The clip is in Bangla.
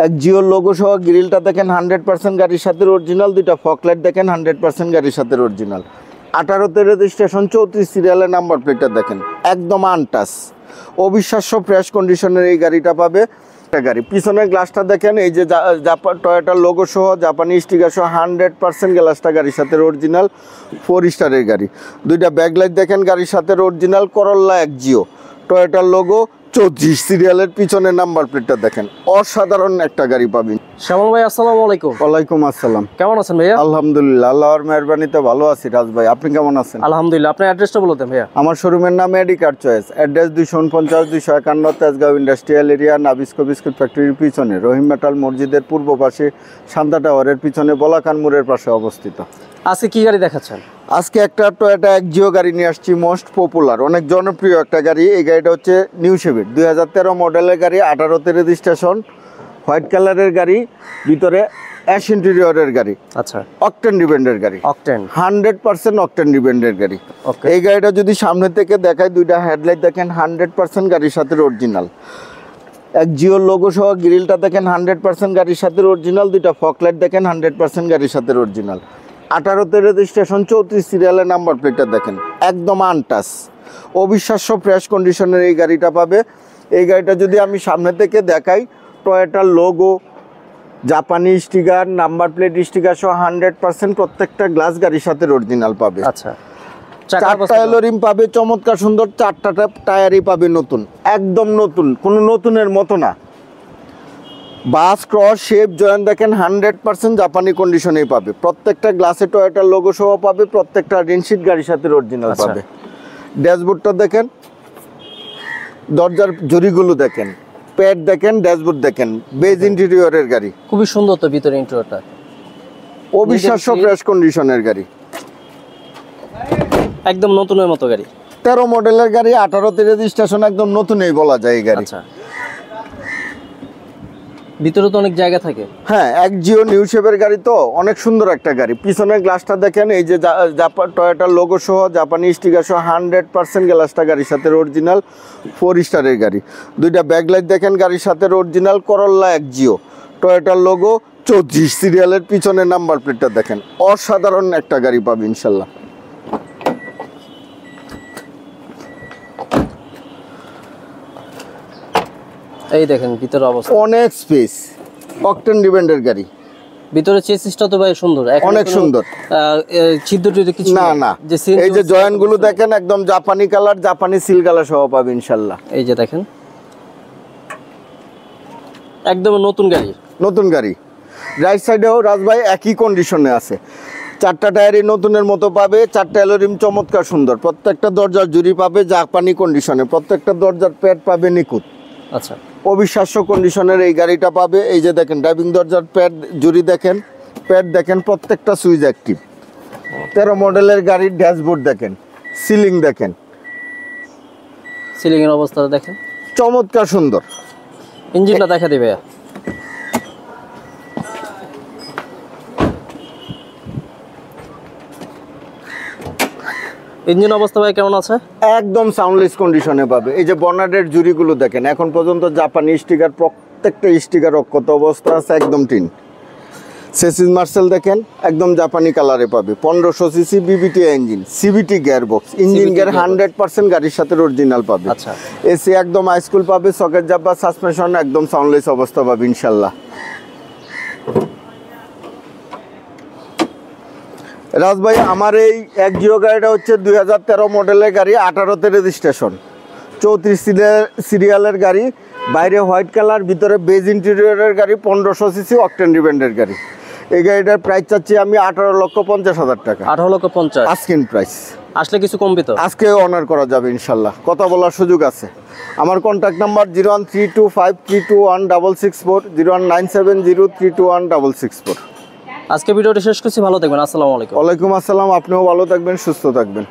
এক জিওর লোগো সহ গ্রিলটা দেখেন 100% গাড়ির সাথে অরিজিনাল, দুইটা ফকলাইট দেখেন 100% গাড়ির সাথে অরিজিনাল। 18তে রেজিস্ট্রেশন, 34 সিরিয়ালের নাম্বার প্লেটটা দেখেন একদম আনটাচ, অবিশ্বাস্য ফ্রেশ কন্ডিশনের এই গাড়িটা পাবে। গাড়ি পিছনের গ্লাসটা দেখেন, এই যে টয়োটার লোগো সহ জাপানি স্টিকার সহ 100% গ্লাসটা গাড়ির সাথে অরিজিনাল, 4 স্টারের গাড়ি। দুইটা ব্যাকলাইট দেখেন গাড়ির সাথে অরিজিনাল, করল্লা এক জিও, টয়োটার লোগো, 34 সিরিয়ালের পিছনের নাম্বার প্লেটটা দেখেন, অসাধারণ একটা গাড়ি পাবেন। শ্যামল ভাই আসসালামু আলাইকুম। ওয়ালাইকুম আসসালাম। কেমন আছেন ভাইয়া? আলহামদুলিল্লাহ, আল্লাহর মেহরবানিতে ভালো আছি রাজ ভাই, আপনি কেমন আছেন? আলহামদুলিল্লাহ। আপনার অ্যাড্রেসটা বলে দেন ভাইয়া। আমার শোরুমের নাম AD Car Choice, address 249-251 Tejgaon industrial area, Nabisco biscuit ফ্যাক্টরির পিছনে, রহিম মেটাল মসজিদের পূর্ব পাশে, শান্তা টাওয়ারের পিছনে, বলাকান মোড়ের পাশে অবস্থিত। আজকে কি গাড়ি দেখাচ্ছেন? আজকে একটা টয়োটা এক জিও গাড়ি নিয়ে আসছি, মোস্ট পপুলার, অনেক জনপ্রিয় একটা গাড়ি। এই গাড়িটা হচ্ছে নিউ শেভিট, 2013 মডেলের গাড়ি, 18তে রেজিস্ট্রেশন, হোয়াইট কালারের গাড়ি, ভিতরে অ্যাশ ইন্টেরিয়রের গাড়ি। আচ্ছা, অকটেন ডিপেন্ডের গাড়ি, অকটেন 100% অকটেন ডিপেন্ডের গাড়ি। ওকে, এই গাড়িটা যদি সামনে থেকে দেখায়, দুইটা হেডলাইট দেখেন 100% গাড়ির সাথে অরিজিনাল। এক জিওর লোগো সহ গ্রিলটা দেখেন 100% গাড়ির সাথে অরিজিনাল, দুইটা ফকলাইট দেখেন 100% গাড়ির সাথে অরিজিনাল। 18তে রেজিস্ট্রেশন, 34 সিরিয়ালের নাম্বার প্লেটটা দেখেন একদম আনটাচ, অবিশ্বাস্য ফ্রেশ কন্ডিশনের এই গাড়িটা পাবে। এই গাড়িটা যদি আমি সামনে থেকে দেখাই, টয়োটার লোগো, জাপানি স্টিকার, নাম্বার প্লেট স্টিকার সহ 100% প্রত্যেকটা গ্লাস গাড়ির সাথে অরিজিনাল পাবে। আচ্ছা, চারটা এলোরিম পাবে চমৎকার সুন্দর, চারটা টায়ারই পাবে নতুন, একদম নতুন, কোনো নতুনের মতো না। বাস ক্রস শেপ জয়েন্ট দেখেন 100% জাপানি কন্ডিশনেই পাবে। প্রত্যেকটা গ্লাসে টয়োটার লোগো সহ পাবে, প্রত্যেকটা রিনশিট গাড়ির সাথে অরিজিনাল পাবে। ড্যাশবোর্ডটা দেখেন, দরজার জরিগুলো দেখেন, প্যাড দেখেন, ড্যাশবোর্ড দেখেন, বেজ ইন্টেরিয়রের গাড়ি, খুবই সুন্দর তো ভিতরে ইন্টেরিয়রটা, অবিশ্বাস্য ফ্রেশ কন্ডিশনের গাড়ি, একদম নতুনের মতো গাড়ি। 13 মডেলের গাড়ি, 18তে রেজিস্ট্রেশন, একদম নতুনই বলা যায় এই গাড়ি। আচ্ছা, ভিতরে তো অনেক জায়গা থাকে। হ্যাঁ, এক জিও নিউ শেপের গাড়ি তো, অনেক সুন্দর একটা গাড়ি। পিছনের গ্লাসটা দেখেন, এই যে টয়োটার লোগো সহ জাপানি স্টিকার সহ 100% গ্লাসটা গাড়ির সাথে অরিজিনাল, 4 স্টারের গাড়ি। দুইটা ব্যাকলাইট দেখেন গাড়ির সাথে অরিজিনাল, করল্লা এক জিও, টয়োটার লোগো, 34 সিরিয়ালের পিছনের নাম্বার প্লেটটা দেখেন, অসাধারণ একটা গাড়ি পাবে ইনশাল্লাহ। এই দেখেন ভিতরে অবস্থা, অনেক স্পেস, অকটেন ডিপেন্ডের গাড়ি। ভিতরে চেসিসটা তো ভাই সুন্দর, অনেক সুন্দর, ছিদ্র কিছু না না। এই যে জয়েন্ট গুলো দেখেন, একদম জাপানি কালার, জাপানি সিল কালার সহ পাবে ইনশাল্লাহ। এই যে দেখেন একদম নতুন গাড়ি, নতুন গাড়ি। রাইট সাইডেও রাজভাই একই কন্ডিশনে আছে, চারটা টায়ারই নতুনের মতো পাবে, চারটা এলোরিম চমৎকার সুন্দর, প্রত্যেকটা দরজার জুড়ি পাবে জাপানি কন্ডিশনে, প্রত্যেকটা দরজার প্যাড পাবে নিখুঁত। আচ্ছা, অবিশ্বাস্য কন্ডিশনের এই গাড়িটা পাবে। এই যে দেখেন ড্রাইভিং দরজার প্যাড জুড়ি দেখেন, প্যাড দেখেন, প্রত্যেকটা সুইচ অ্যাক্টিভ। 13 মডেলের গাড়ির ড্যাশবোর্ড দেখেন, সিলিং দেখেন, সিলিং এর অবস্থাটা দেখেন চমৎকার সুন্দর। ইঞ্জিনটা দেখা দিবে, ইঞ্জিন অবস্থা ভাই কেমন আছে? একদম সাউন্ডলেস কন্ডিশনে পাবে। এই যে বর্নারের জুড়িগুলো দেখেন, এখন পর্যন্ত জাপানি স্টিকার, প্রত্যেকটা স্টিকার অক্ষত অবস্থা আছে, একদম টিন। সেসিস মার্সেল দেখেন, একদম জাপানি কালারে পাবে। 1500 CC BBT engine, CBT gearbox, engine gear 100% গাড়ির সাথে অরিজিনাল পাবে। আচ্ছা, এসি একদম হাইস্কুল পাবে, সকেট জাব্বা, সাসপেনশন একদম সাউন্ডলেস অবস্থা পাবে ইনশাল্লাহ। রাজ ভাই, আমার এই এক জিও গাড়িটা হচ্ছে 2013 মডেলের গাড়ি, 18তে রেজিস্ট্রেশন, 34 সিরিয়ালের গাড়ি, বাইরে হোয়াইট কালার, ভিতরে বেজ ইন্টেরিয়রের গাড়ি, 1500 সিসি অকটেন ডিপেন্ডের গাড়ি। এই গাড়িটার প্রাইস চাচ্ছি আমি 18,50,000 টাকা। 18,50,000 আস্কিং প্রাইস। আসলে কিছু কমবে তো? আজকে অনার করা যাবে ইনশাল্লাহ, কথা বলার সুযোগ আছে। আমার কন্ট্যাক্ট নাম্বার 01325321664, 01970321664। আজকে ভিডিওটা শেষ করছি, ভালো থাকবেন, আসসালামু আলাইকুম। ওয়ালাইকুম আসসালাম, আপনিও ভালো থাকবেন, সুস্থ থাকবেন।